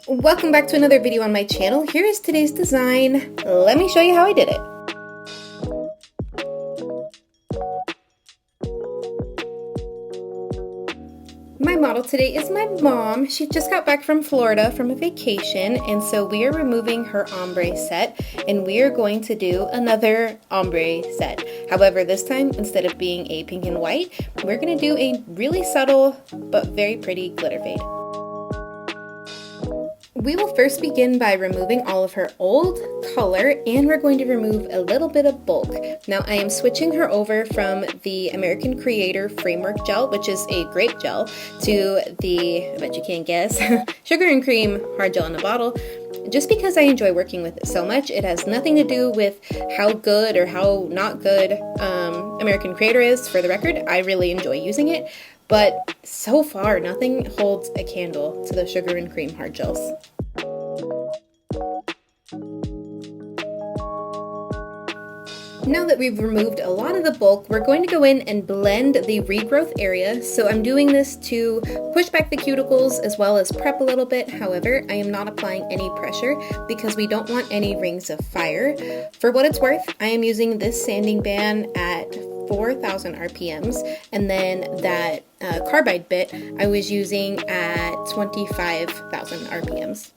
Welcome back to another video on my channel. Here is today's design. Let me show you how I did it. My model today is my mom. She just got back from Florida from a vacation, and so we are removing her ombre set and we are going to do another ombre set. However, this time instead of being a pink and white, we're going to do a really subtle but very pretty glitter fade. We will first begin by removing all of her old color, and we're going to remove a little bit of bulk. Now I am switching her over from the American Creator Framework Gel, which is a grape gel, to the, I bet you can't guess, sugar and cream hard gel in a bottle. Just because I enjoy working with it so much. It has nothing to do with how good or how not good American Creator is. For the record, I really enjoy using it, but so far nothing holds a candle to the sugar and cream hard gels. Now that we've removed a lot of the bulk, we're going to go in and blend the regrowth area. So I'm doing this to push back the cuticles as well as prep a little bit. However, I am not applying any pressure because we don't want any rings of fire. For what it's worth, I am using this sanding band at 4,000 RPMs, and then that carbide bit I was using at 25,000 RPMs.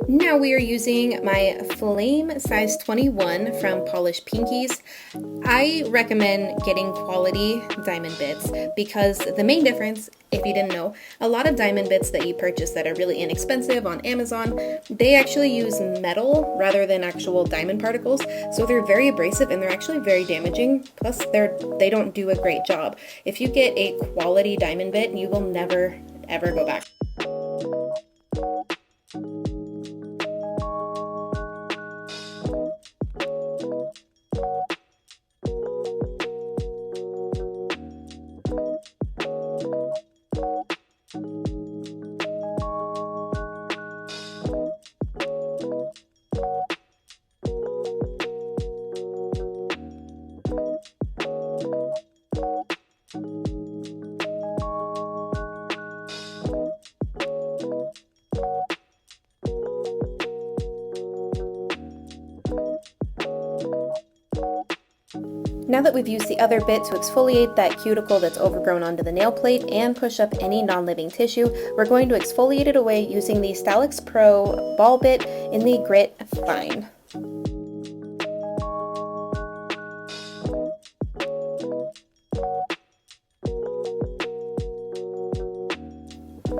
Now we are using my Flame size 21 from Polished Pinkies. I recommend getting quality diamond bits because the main difference, if you didn't know, a lot of diamond bits that you purchase that are really inexpensive on Amazon, they actually use metal rather than actual diamond particles, so they're very abrasive and they're actually very damaging, plus they don't do a great job. If you get a quality diamond bit, you will never ever go back. Now that we've used the other bit to exfoliate that cuticle that's overgrown onto the nail plate and push up any non-living tissue, we're going to exfoliate it away using the Stylix Pro ball bit in the Grit Fine.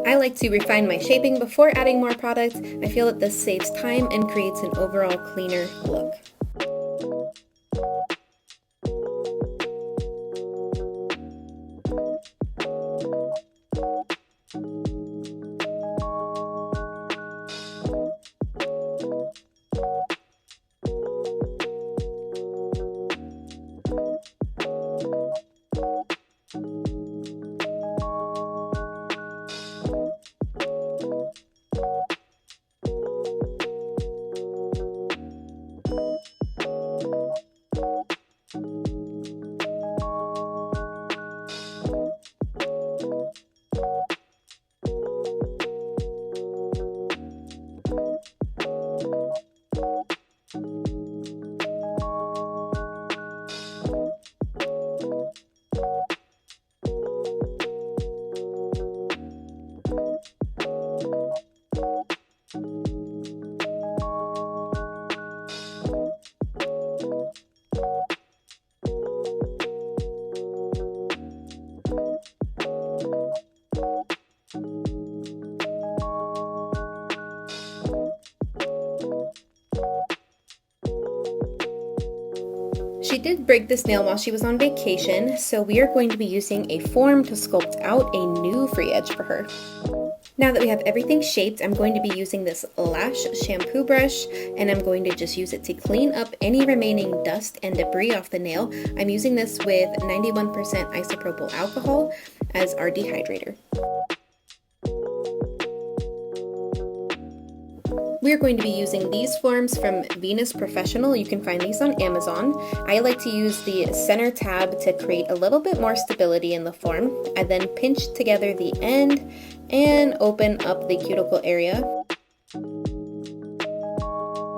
I like to refine my shaping before adding more product. I feel that this saves time and creates an overall cleaner look. She did break this nail while she was on vacation, so we are going to be using a form to sculpt out a new free edge for her. Now that we have everything shaped, I'm going to be using this Lash shampoo brush, and I'm going to just use it to clean up any remaining dust and debris off the nail. I'm using this with 91% isopropyl alcohol as our dehydrator. We're going to be using these forms from Venus Professional. You can find these on Amazon. I like to use the center tab to create a little bit more stability in the form. I then pinch together the end and open up the cuticle area.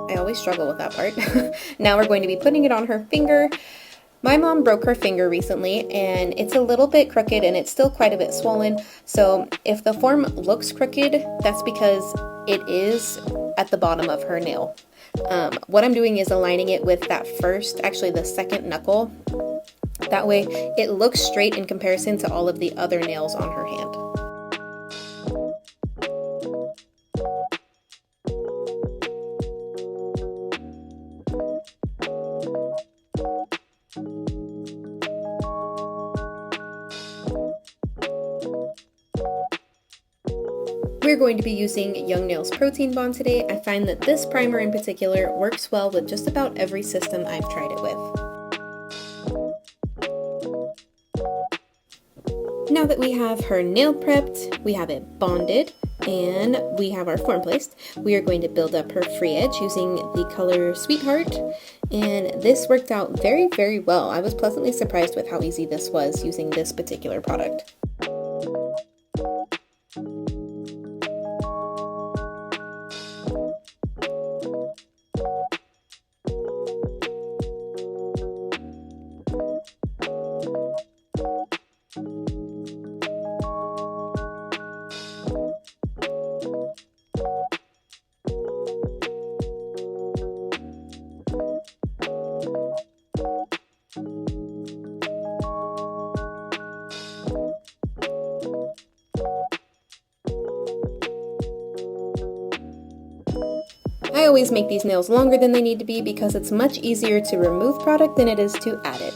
I always struggle with that part. Now we're going to be putting it on her finger. My mom broke her finger recently, and it's a little bit crooked and it's still quite a bit swollen. So if the form looks crooked, that's because it is at the bottom of her nail. What I'm doing is aligning it with that first, actually the second knuckle. That way it looks straight in comparison to all of the other nails on her hand. We're going to be using Young Nails Protein Bond today. I find that this primer in particular works well with just about every system I've tried it with. Now that we have her nail prepped, we have it bonded, and we have our form placed, we are going to build up her free edge using the color Sweetheart. And this worked out very, very well. I was pleasantly surprised with how easy this was using this particular product. I always make these nails longer than they need to be because it's much easier to remove product than it is to add it.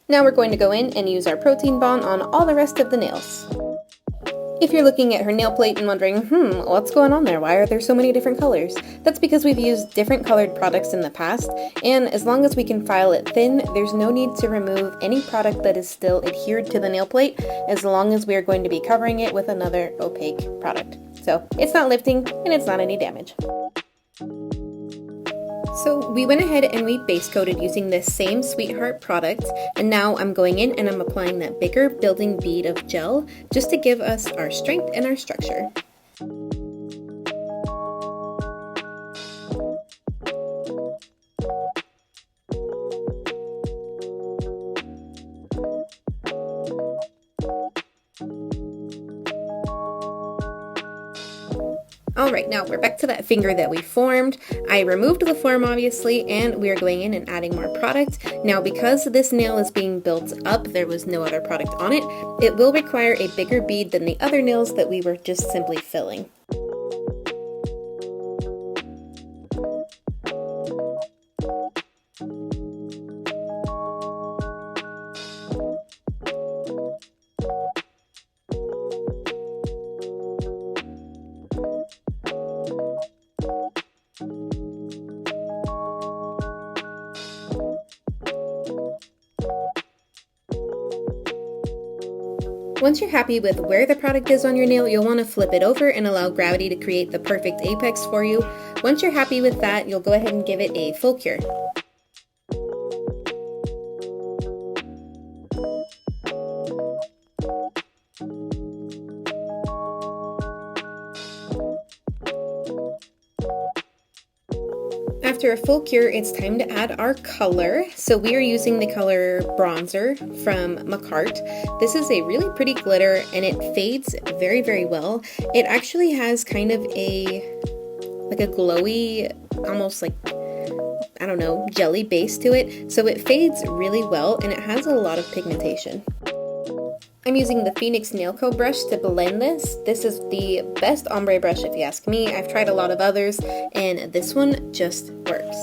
Now we're going to go in and use our protein bond on all the rest of the nails. If you're looking at her nail plate and wondering, what's going on there? Why are there so many different colors? That's because we've used different colored products in the past, and as long as we can file it thin, there's no need to remove any product that is still adhered to the nail plate, as long as we are going to be covering it with another opaque product. So it's not lifting and it's not any damage. So we went ahead and we base coated using this same Sweetheart product, and now I'm going in and I'm applying that bigger building bead of gel just to give us our strength and our structure. Alright, now we're back to that finger that we formed. I removed the form obviously, and we are going in and adding more product. Now because this nail is being built up, there was no other product on it, it will require a bigger bead than the other nails that we were just simply filling. Once you're happy with where the product is on your nail, you'll want to flip it over and allow gravity to create the perfect apex for you. Once you're happy with that, you'll go ahead and give it a full cure. after a full cure, it's time to add our color. So we are using the color Bronzer from Macart. This is a really pretty glitter and it fades very, very well. It actually has kind of a glowy, almost like, I don't know, jelly base to it. So it fades really well and it has a lot of pigmentation. I'm using the Fenixx Nail Co brush to blend this. This is the best ombre brush if you ask me. I've tried a lot of others and this one just works.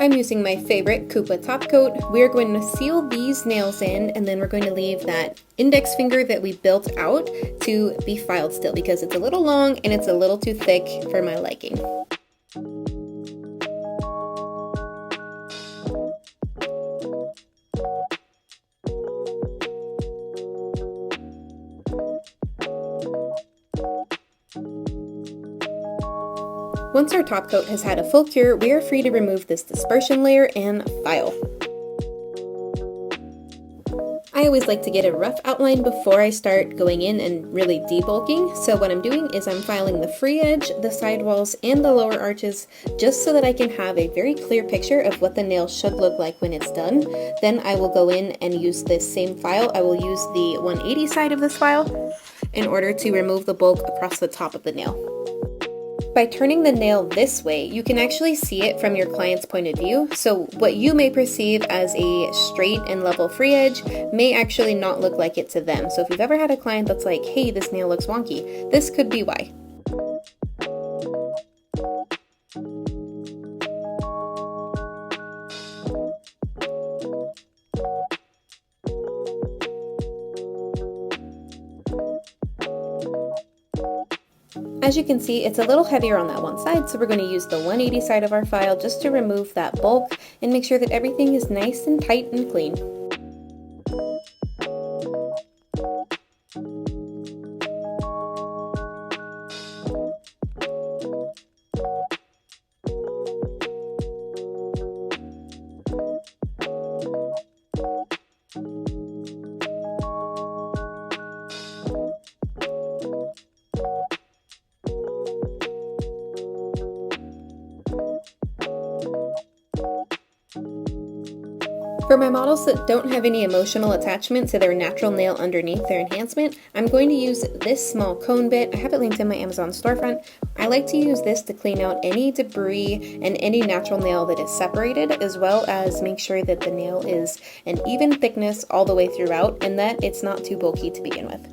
I'm using my favorite Coupa top coat. We're going to seal these nails in and then we're going to leave that index finger that we built out to be filed still because it's a little long and it's a little too thick for my liking. Once our top coat has had a full cure, we are free to remove this dispersion layer and file. I always like to get a rough outline before I start going in and really debulking, so what I'm doing is I'm filing the free edge, the sidewalls, and the lower arches just so that I can have a very clear picture of what the nail should look like when it's done. Then I will go in and use this same file. I will use the 180 side of this file in order to remove the bulk across the top of the nail. By turning the nail this way, you can actually see it from your client's point of view. So what you may perceive as a straight and level free edge may actually not look like it to them. So if you've ever had a client that's like, hey, this nail looks wonky, this could be why. As you can see, it's a little heavier on that one side, so we're going to use the 180 side of our file just to remove that bulk and make sure that everything is nice and tight and clean. For my models that don't have any emotional attachment to their natural nail underneath their enhancement, I'm going to use this small cone bit. I have it linked in my Amazon storefront. I like to use this to clean out any debris and any natural nail that is separated, as well as make sure that the nail is an even thickness all the way throughout and that it's not too bulky to begin with.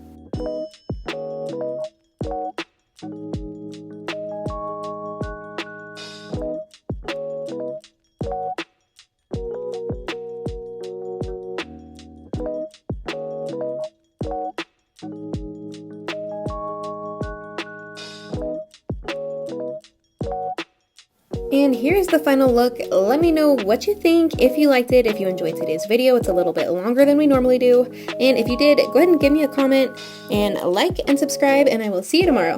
And here's the final look. Let me know what you think, if you liked it, if you enjoyed today's video. It's a little bit longer than we normally do. And if you did, go ahead and give me a comment and like and subscribe, and I will see you tomorrow.